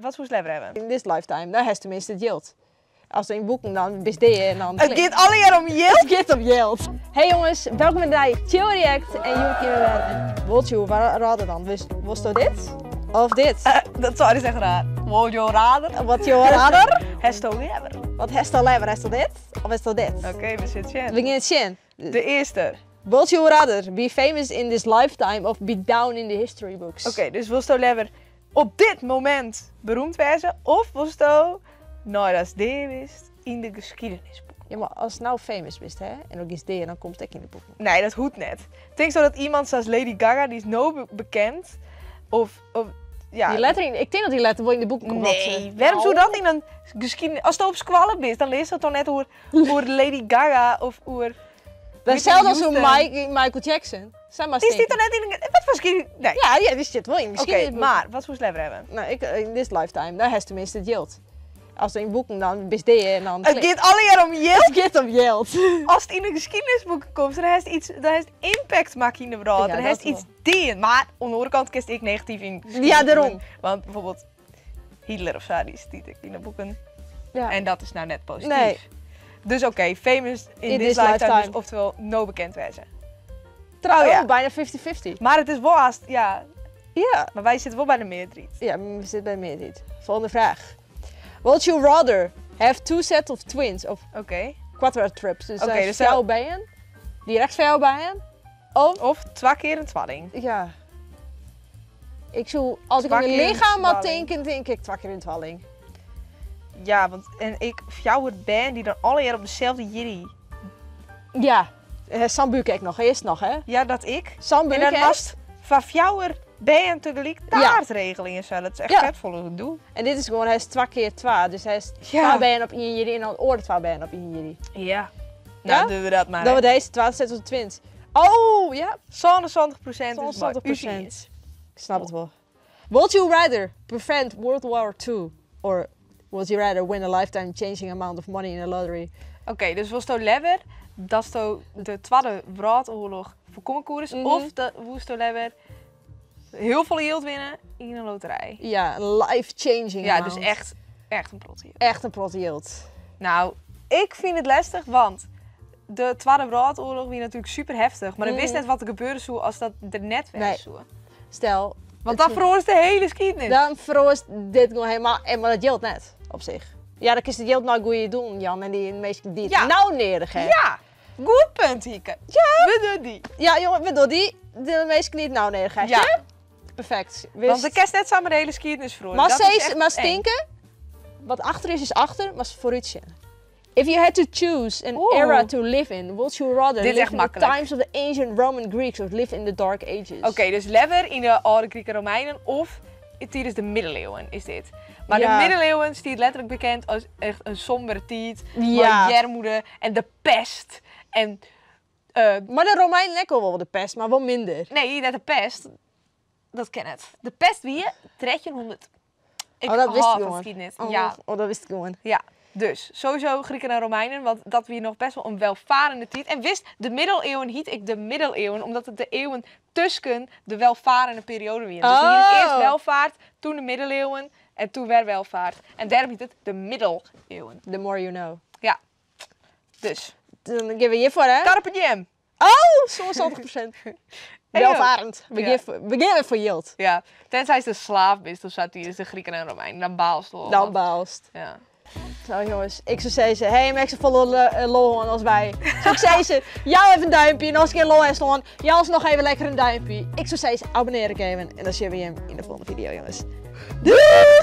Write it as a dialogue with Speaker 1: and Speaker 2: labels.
Speaker 1: wat voor lever hebben?
Speaker 2: In this lifetime, daar heeft tenminste het yield. Als we in boeken dan best dit en dan...
Speaker 1: Het gaat alleen om yield.
Speaker 2: Het gaat om yield. Hey jongens, welkom bij Chill React en jullie kunnen wat je raden dan? Was het dit? Of dit?
Speaker 1: Dat zou je zeggen raar. Word je rader?
Speaker 2: Wat je rader?
Speaker 1: Hesto lever.
Speaker 2: Wat heeft al lever? Is dat dit? Of is dat dit?
Speaker 1: Oké, we zitten
Speaker 2: We gaan het zien.
Speaker 1: De eerste.
Speaker 2: Would you rather be famous in this lifetime of be down in the history books?
Speaker 1: Oké, dus wil je lever op dit moment beroemd wezen? Of wil je nou dat is dit wist in de geschiedenisboek?
Speaker 2: Ja, maar als het nou famous bent, hè, en ook is dit, dan komt het in de boeken.
Speaker 1: Nee, dat hoeft net. Ik denk zo dat iemand zoals Lady Gaga, die is no bekend. Of ja.
Speaker 2: Die lettering, ik denk dat die letter wel in de boeken komt.
Speaker 1: Nee, waarom zou dat in een geschiedenis... Als het op squallen is, dan leest dat toch net over Lady Gaga of over...
Speaker 2: Dat is hetzelfde als Michael Jackson.
Speaker 1: Is dit dan net in een... Wat voor geschiedenis? Nee.
Speaker 2: Ja, die zit wel in de geschiedenisboeken.
Speaker 1: Oké, maar wat voor lever hebben?
Speaker 2: Nou, in this lifetime, daar heeft tenminste het yield. Als er in boeken dan best dit en dan...
Speaker 1: Het gaat alleen om yield.
Speaker 2: Het gaat om yield.
Speaker 1: Als het in de geschiedenisboeken komt, dan heeft iets, dan heeft impact maken in de verhaal. Dan heeft iets dien. Maar aan de andere kant kiest ik negatief in.
Speaker 2: Ja, daarom.
Speaker 1: Want bijvoorbeeld Hitler of zo, die stiet ik in de boeken.
Speaker 2: Ja.
Speaker 1: En dat is nou net positief.
Speaker 2: Nee.
Speaker 1: Dus oké, famous in this lifetime, dus oftewel no bekend wezen.
Speaker 2: Trouwens, bijna 50-50.
Speaker 1: Maar het is wel haast, ja.
Speaker 2: Ja.
Speaker 1: Maar wij zitten wel bij de meerderheid.
Speaker 2: Ja, we zitten bij de meerderheid. Volgende vraag. Would you rather have two sets of twins of quadritrips? Dus dus jou bijen, direct voor jou bijen.
Speaker 1: Of 2 keer een tweeling.
Speaker 2: Ja. Ik zou, als ik aan mijn lichaam had denken, denk ik 2 keer een tweeling.
Speaker 1: Ja, want en ik jouw band die dan alle jaar op dezelfde jiri.
Speaker 2: Ja. Sam Buurk nog, eerst nog hè?
Speaker 1: Ja, dat ik.
Speaker 2: Sam Buurk
Speaker 1: en dan was van jouwer band tegelijk taartregelingen zo. Dat is echt vetvolle gedoe.
Speaker 2: En dit is gewoon, hij is 2 keer 2. Dus hij is 2 band op in jiri en dan oor 2 band op in jiri.
Speaker 1: Ja. Nou, doen we dat maar.
Speaker 2: Dat we deze 2 sets of twins. Oh, ja.
Speaker 1: 120%
Speaker 2: is maar 100%. Ik snap het wel. Would you rather prevent World War II or would you rather win a lifetime changing amount of money in a lottery?
Speaker 1: Oké, dus wil je lever dat je de Tweede Wereldoorlog voorkomen koers of wil je lever heel veel yield winnen in een loterij?
Speaker 2: Ja, life changing.
Speaker 1: Ja,
Speaker 2: amount.
Speaker 1: dus echt een prot yield.
Speaker 2: Echt een prot yield.
Speaker 1: Nou, ik vind het lastig, want de Tweede Wereldoorlog was natuurlijk super heftig, maar ik wist net wat er gebeuren zou als dat er net was. Nee.
Speaker 2: Stel.
Speaker 1: Want dan veroorzaakt de hele geschiedenis.
Speaker 2: Dan veroorzaakt dit gewoon helemaal, maar dat yield net op zich. Ja, dan is het yield nou goed doen, Jan, en die meesten die het nou neerdig hebben.
Speaker 1: Ja, goed punt, Hieke. Ja. We doen die.
Speaker 2: Ja, jongen, we doen die. De meesten die het nou neerdig hebben. Ja. Perfect.
Speaker 1: Want de kerst net samen de hele geschiedenis veroorzaakt.
Speaker 2: Maar stinken, wat achter is achter, maar vooruit zien. If you had to choose an era to live in, would you rather live in the times of the ancient Roman Greeks or live in the Dark Ages?
Speaker 1: Oké, dus lever in de oude Grieken en Romeinen of tijdens de middeleeuwen is dit. Maar de middeleeuwen staat letterlijk bekend als echt een sombere tijd. Ja. Jarmoede en de pest. En,
Speaker 2: maar de Romeinen lekker wel de pest, maar wel minder.
Speaker 1: Nee, net de pest. Dat ken het. De pest wie je 1300.
Speaker 2: Dat wist ik gewoon.
Speaker 1: Ja.
Speaker 2: Dat wist ik gewoon.
Speaker 1: Ja. Dus sowieso Grieken en Romeinen, want dat we nog best wel een welvarende tijd. En wist, de middeleeuwen hiet ik de middeleeuwen, omdat het de eeuwen tussen de welvarende periode weer. Dus hier eerst welvaart, toen de middeleeuwen en toen weer welvaart. En daarom heet het de middeleeuwen.
Speaker 2: The more you know.
Speaker 1: Ja. Dus.
Speaker 2: Dan geven we hiervoor, hè?
Speaker 1: Carpe diem.
Speaker 2: Oh, zo'n 80%. Welvarend. We geven voor yield.
Speaker 1: Ja. Tenzij ze slaaf is, dan staat hier de Grieken en Romeinen. Dan baalst wel.
Speaker 2: Dan baalst.
Speaker 1: Ja.
Speaker 2: Nou jongens, ik zou zeggen, hey, maak ze volle lol als wij. Zo ik zeggen, jou even een duimpje en als ik een lol heb staan, jou alsnog even lekker een duimpje. Ik zou zeggen, abonneer ik even en dan zien we je in de volgende video jongens. Doei!